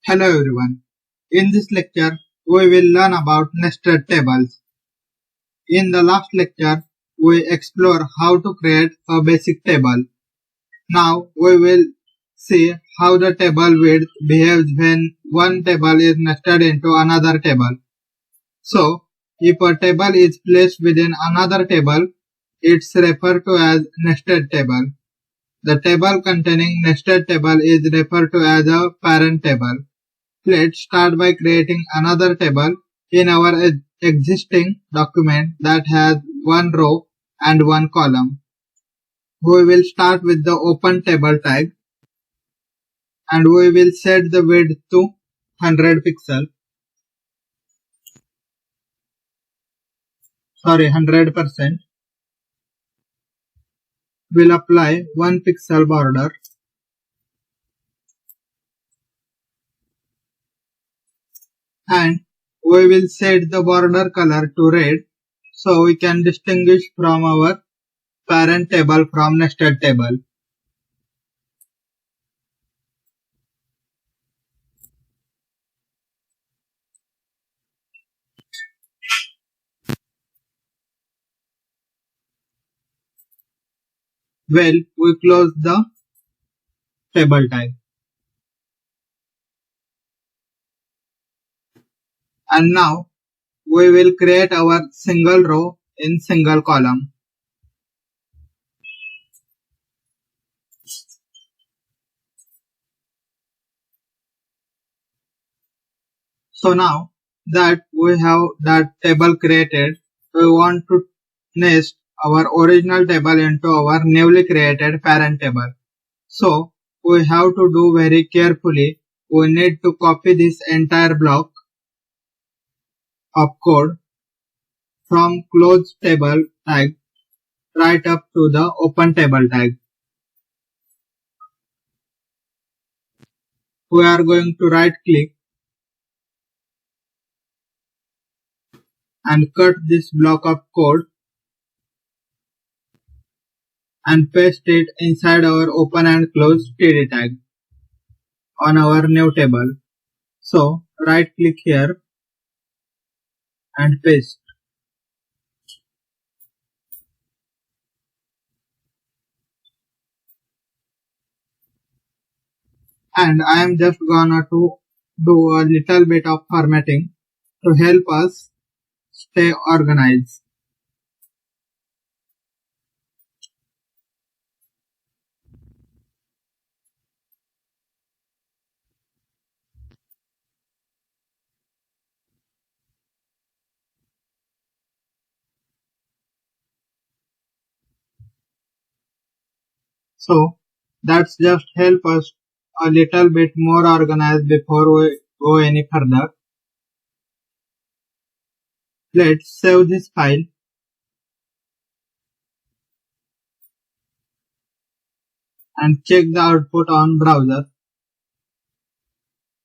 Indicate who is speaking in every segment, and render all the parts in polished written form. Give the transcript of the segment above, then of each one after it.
Speaker 1: Hello everyone. In this lecture, we will learn about nested tables. In the last lecture, we explore how to create a basic table. Now we will see how the table width behaves when one table is nested into another table. So, if a table is placed within another table, it's referred to as nested table. The table containing nested table is referred to as a parent table. Let's start by creating another table in our existing document that has one row and one column. We will start with the open table tag and we will set the width to 100 pixel. 100%. We'll apply 1 pixel border and we will set the border color to red so we can distinguish from our parent table from nested table. Well, we close the table tag. And now we will create our single row in single column. So now that we have that table created, we want to nest our original table into our newly created parent table. So we have to do very carefully. We need to copy this entire block of code from close table tag right up to the open table tag. We are going to right click and cut this block of code and paste it inside our open and close td tag on our new table. So right click here and paste. And I am just gonna to do a little bit of formatting to help us stay organized. So that's just help us a little bit more organized before we go any further. Let's save this file and check the output on browser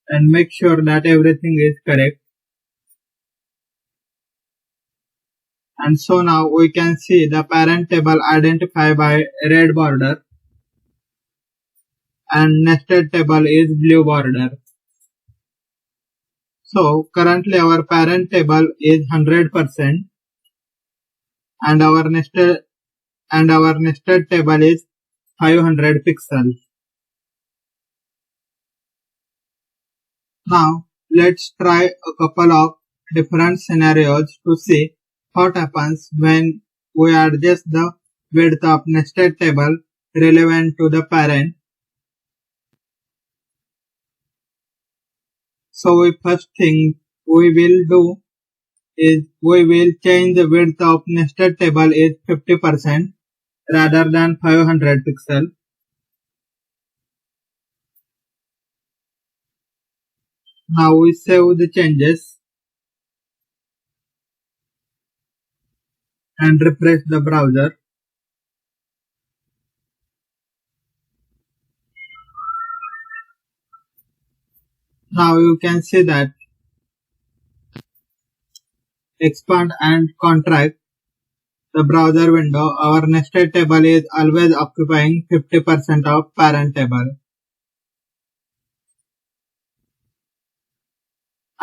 Speaker 1: and make sure that everything is correct. And so now we can see the parent table identified by red border and nested table is blue border. So currently our parent table is 100% and our nested table is 500 pixels. Now let's try a couple of different scenarios to see what happens when we adjust the width of nested table relevant to the parent. So first thing we will do is we will change the width of nested table is 50% rather than 500 pixel. Now we save the changes and refresh the browser. Now you can see that expand and contract the browser window. Our nested table is always occupying 50% of parent table.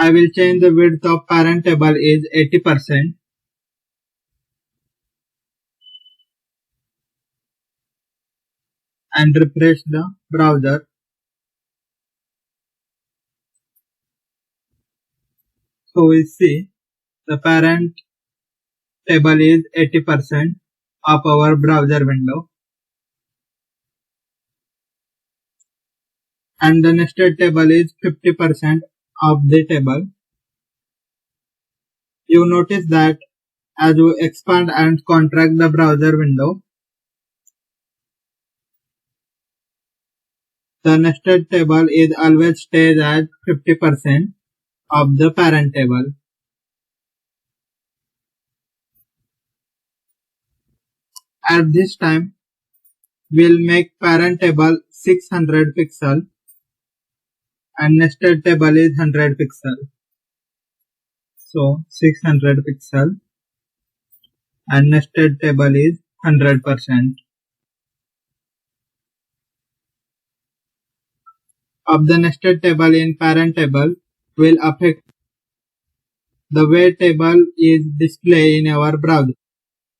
Speaker 1: I will change the width of parent table is 80% and refresh the browser. So we see the parent table is 80% of our browser window and the nested table is 50% of the table. You notice that as we expand and contract the browser window, the nested table is always stays at 50% of the parent table. At this time, we'll make parent table 600 pixel and nested table is 100 pixel. So 600 pixel and nested table is 100%. Of the nested table in parent table will affect the way table is displayed in our browser.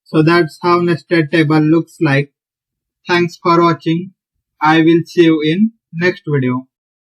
Speaker 1: So that's how nested table looks like. Thanks for watching. I will see you in next video.